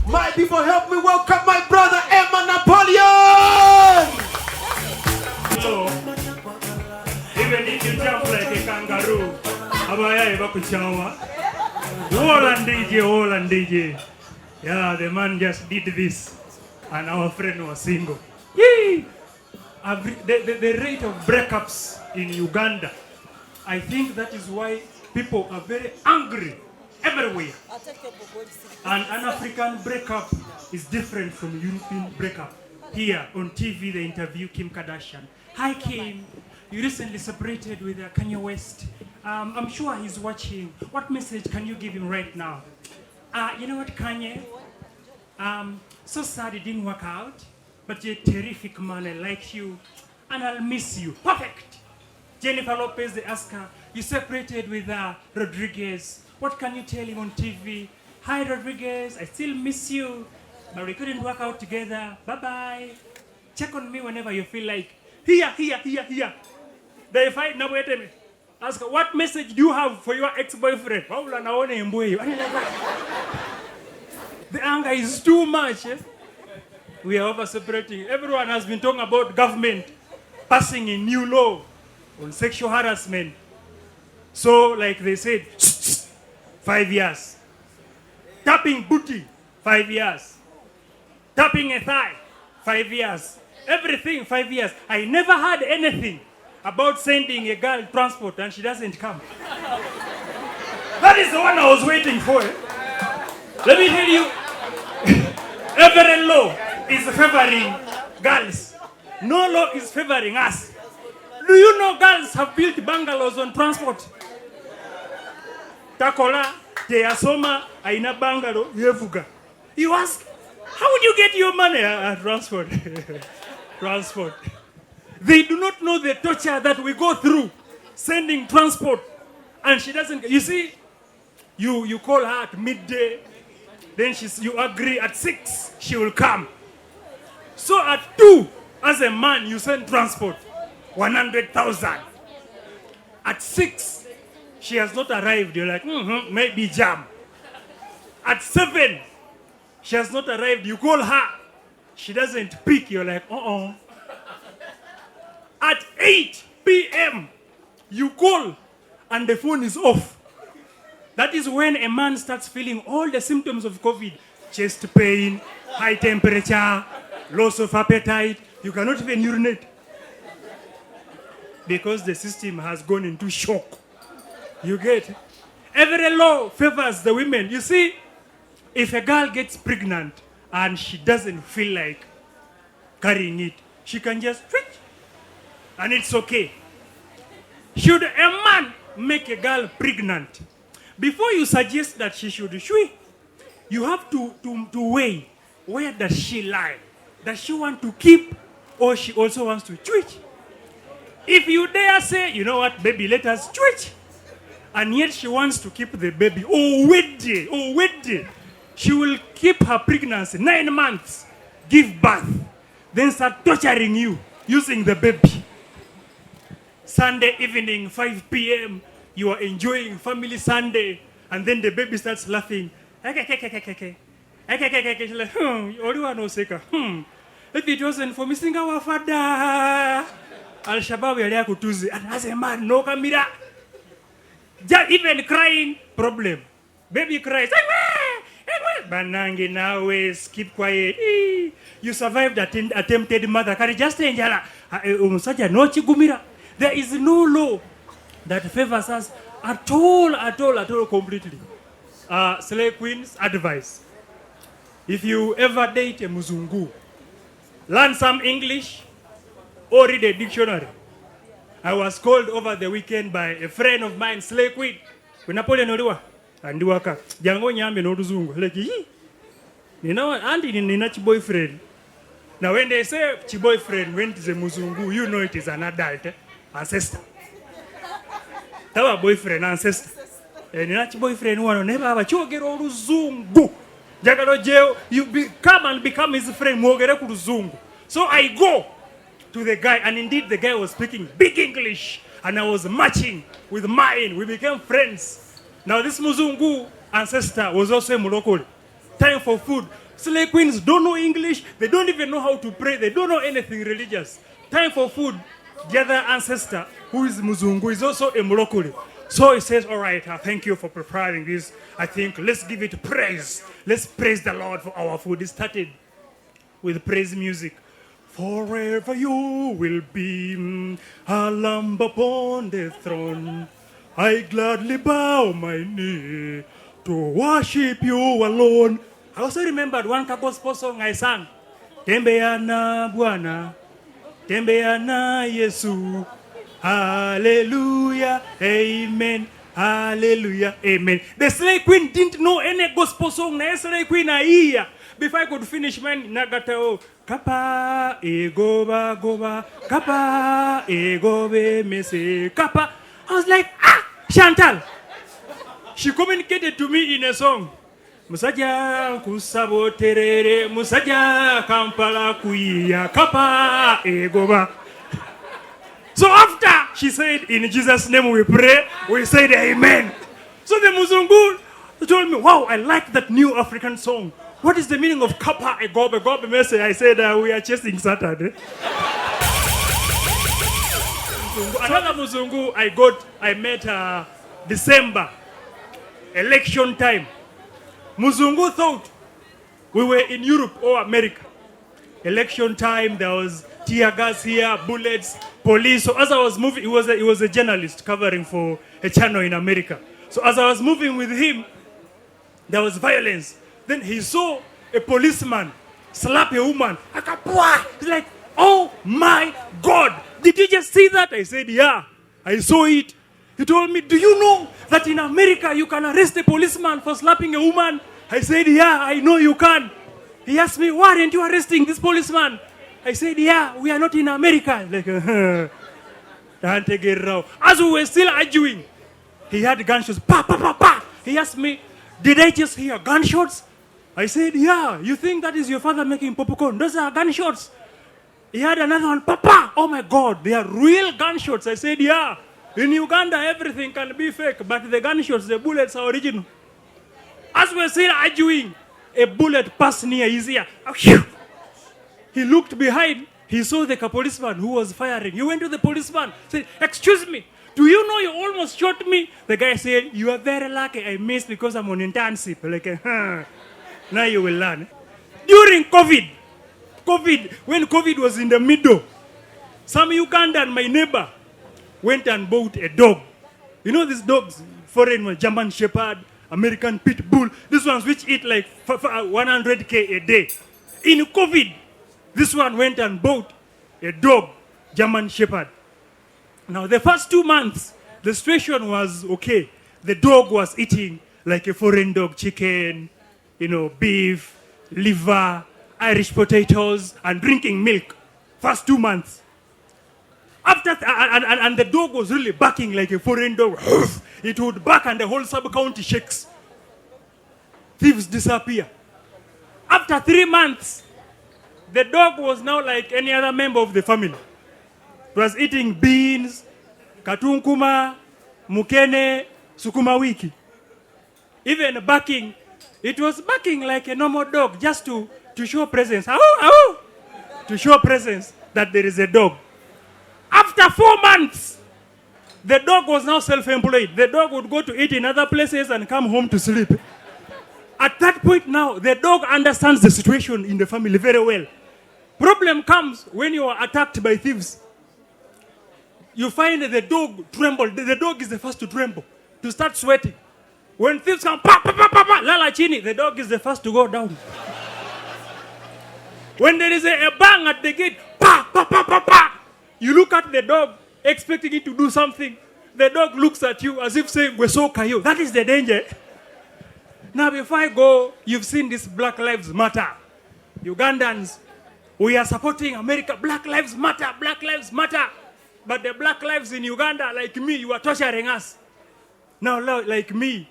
My people, help me welcome my brother Emma Napoleon. So, even if you jump like a kangaroo, abaya ibakuchawa. All and DJ. Yeah, the man just did this, and our friend was single. Yee! The rate of breakups in Uganda, I think that is why people are very angry everywhere. And an African breakup is different from European breakup. Here on TV, they interview Kim Kardashian. Hi Kim, you recently separated with Kanye West. I'm sure he's watching. What message can you give him right now? You know what, Kanye? So sad it didn't work out, but you're a terrific man. I like you, and I'll miss you. Perfect. Jennifer Lopez, they ask her, you separated with Rodriguez. What can you tell him on TV? Hi Rodriguez, I still miss you, but we couldn't work out together. Bye-bye. Check on me whenever you feel like. Here. They fight now, wait a minute. Ask her, what message do you have for your ex-boyfriend? The anger is too much. We are over separating. Everyone has been talking about government passing a new law on sexual harassment. So, like they said, 5 years. Tapping booty, 5 years. Tapping a thigh, 5 years. Everything, 5 years. I never heard anything about sending a girl transport and she doesn't come. That is the one I was waiting for. Let me tell you, every law is favoring girls. No law is favoring us. Do you know girls have built bungalows on transport? Takola, Teasoma, Aina bungalow, Yevuga. You ask, how would you get your money? Transport. Transport. They do not know the torture that we go through sending transport. And she doesn't, you see, you call her at midday, then you agree at 6, she will come. So at 2, as a man, you send transport, 100,000. At 6, she has not arrived. You're like, maybe jam. At 7, she has not arrived. You call her. She doesn't pick. You're like, At 8 p.m., you call and the phone is off. That is when a man starts feeling all the symptoms of COVID. Chest pain, high temperature, loss of appetite. You cannot even urinate. Because the system has gone into shock. You get? Every law favors the women. You see, if a girl gets pregnant and she doesn't feel like carrying it, she can just twitch. And it's okay. Should a man make a girl pregnant, before you suggest that she should shui, you have to weigh, where does she lie? Does she want to keep or she also wants to twitch? If you dare say, you know what, baby, let us twitch, and yet she wants to keep the baby, wait day, she will keep her pregnancy 9 months, give birth, then start torturing you using the baby. Sunday evening, 5 p.m., you are enjoying family Sunday, and then the baby starts laughing. She's like, if it wasn't for missing our father, Al-Shabaab yale kutuzi. And as a man, no camera. Just even crying, problem. Baby cries. Banangi now keep quiet. You survived attempted mother. Kari just enjala. Umusaja no chigumira. There is no law that favors us at all, completely. Slay Queen's advice. If you ever date a Muzungu, learn some English or read a dictionary. I was called over the weekend by a friend of mine, Slay Queen. When Napoleon Oliwa, and Duaka, Jango Nyambe no Zungu. Like, you know, auntie nina boyfriend. Now, when they say boyfriend went to a Muzungu, you know it is an adult, ancestor. Tawa boyfriend, ancestor. And nina boyfriend one never have a chogero Zungu. Jagalo jail, come and become his friend. So I go to the guy, and indeed the guy was speaking big English, and I was matching with mine. We became friends. Now this Muzungu ancestor was also a Mulokole. Time for food. Slay queens don't know English. They don't even know how to pray. They don't know anything religious. Time for food. The other ancestor, who is Muzungu, is also a Mulokole. So he says, all right, thank you for preparing this. I think let's give it praise. Let's praise the Lord for our food. It started with praise music. Forever you will be a lamb upon the throne. I gladly bow my knee to worship you alone. I also remembered one gospel song I sang. Tembeana Bwana, Tembeana Yesu. Hallelujah, amen. Hallelujah, amen. The Slay Queen didn't know any gospel song. The Slay Queen here. Before I could finish mine, Nagatao, Kappa, Egoba, Goba, Kappa, Egobe, Mese, Kappa. I was like, Chantal. She communicated to me in a song. Musaja kusabo terere, Musaja Kampala kuia, Kappa, Egoba. So after she said, in Jesus' name we pray, we said amen. So the Muzungu told me, wow, I like that new African song. What is the meaning of Kappa Egobe? Gobe message. I said, we are chasing Satan. Another Muzungu I met December, election time. Muzungu thought we were in Europe or America. Election time, there was tear gas here, bullets, police. So as I was moving, he was a journalist covering for a channel in America. So as I was moving with him, there was violence. Then he saw a policeman slap a woman. He's like, oh my God, did you just see that? I said, yeah, I saw it. He told me, do you know that in America you can arrest a policeman for slapping a woman? I said, yeah, I know you can. He asked me, why aren't you arresting this policeman? I said, yeah, we are not in America. Like, as we were still arguing, he had gunshots. Pa, pa, pa, pa. He asked me, did I just hear gunshots? I said, yeah, you think that is your father making popcorn? Those are gunshots. He had another one, Papa, oh my God, they are real gunshots. I said, yeah, in Uganda everything can be fake, but the gunshots, the bullets are original. As we were still arguing, a bullet passed near his ear. He looked behind, he saw the policeman who was firing. He went to the policeman, said, excuse me, do you know you almost shot me? The guy said, you are very lucky I missed because I'm on internship. Like, now you will learn. During COVID, when COVID was in the middle, some Ugandan, my neighbor, went and bought a dog. You know these dogs, foreign ones, German Shepherd, American Pit Bull, these ones which eat like 100K a day. In COVID, this one went and bought a dog, German Shepherd. Now the first 2 months, the situation was okay. The dog was eating like a foreign dog, chicken, beef, liver, Irish potatoes, and drinking milk. First 2 months. After and the dog was really barking like a foreign dog. It would bark and the whole sub-county shakes. Thieves disappear. After 3 months, the dog was now like any other member of the family. It was eating beans, katunkuma, mukene, sukuma wiki. Even barking, it was barking like a normal dog just to show presence. Ow, ow! To show presence that there is a dog. After 4 months, the dog was now self-employed. The dog would go to eat in other places and come home to sleep. At that point now, the dog understands the situation in the family very well. Problem comes when you are attacked by thieves. You find that the dog tremble. The dog is the first to tremble, to start sweating. When thieves come, pa, pa, pa, pa, pa, lala chini, the dog is the first to go down. When there is a bang at the gate, pa, pa, pa, pa, pa, you look at the dog, expecting it to do something. The dog looks at you as if saying, we're so kayo. That is the danger. Now, before I go, you've seen this Black Lives Matter. Ugandans, we are supporting America. Black Lives Matter, Black Lives Matter. But the black lives in Uganda, like me, you are torturing us. Now, like me,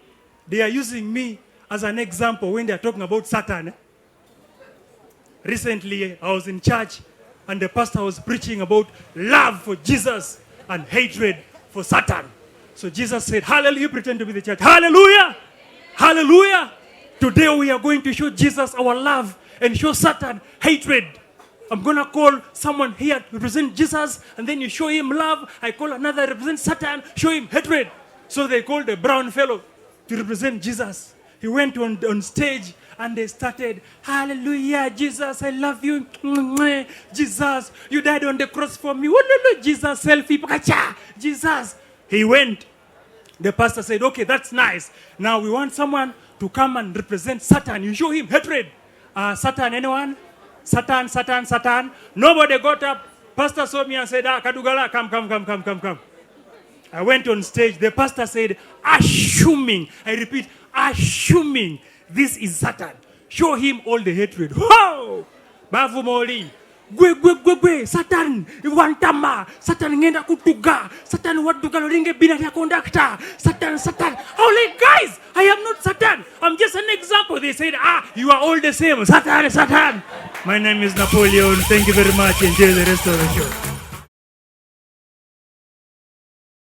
they are using me as an example when they are talking about Satan. Recently, I was in church and the pastor was preaching about love for Jesus and hatred for Satan. So Jesus said, hallelujah, pretend to be the church. Hallelujah! Hallelujah! Today we are going to show Jesus our love and show Satan hatred. I'm going to call someone here to represent Jesus, and then you show him love. I call another represent Satan, show him hatred. So they called a brown fellow to represent Jesus. He went on stage and they started, hallelujah, Jesus, I love you. Jesus, you died on the cross for me. Jesus, selfie, Jesus. He went. The pastor said, okay, that's nice. Now we want someone to come and represent Satan. You show him hatred. Satan, anyone? Satan, Satan, Satan. Nobody got up. Pastor saw me and said, Kadugala, come. I went on stage. The pastor said, assuming, I repeat, assuming this is Satan, show him all the hatred. Ho! Bavu Moli. Gwe, Satan, wantama, Satan ngenda kutuga, Satan watuga loringe bina ya conductor, Satan. Holy guys, I am not Satan. I'm just an example. They said, you are all the same. Satan. My name is Napoleon. Thank you very much. Enjoy the rest of the show.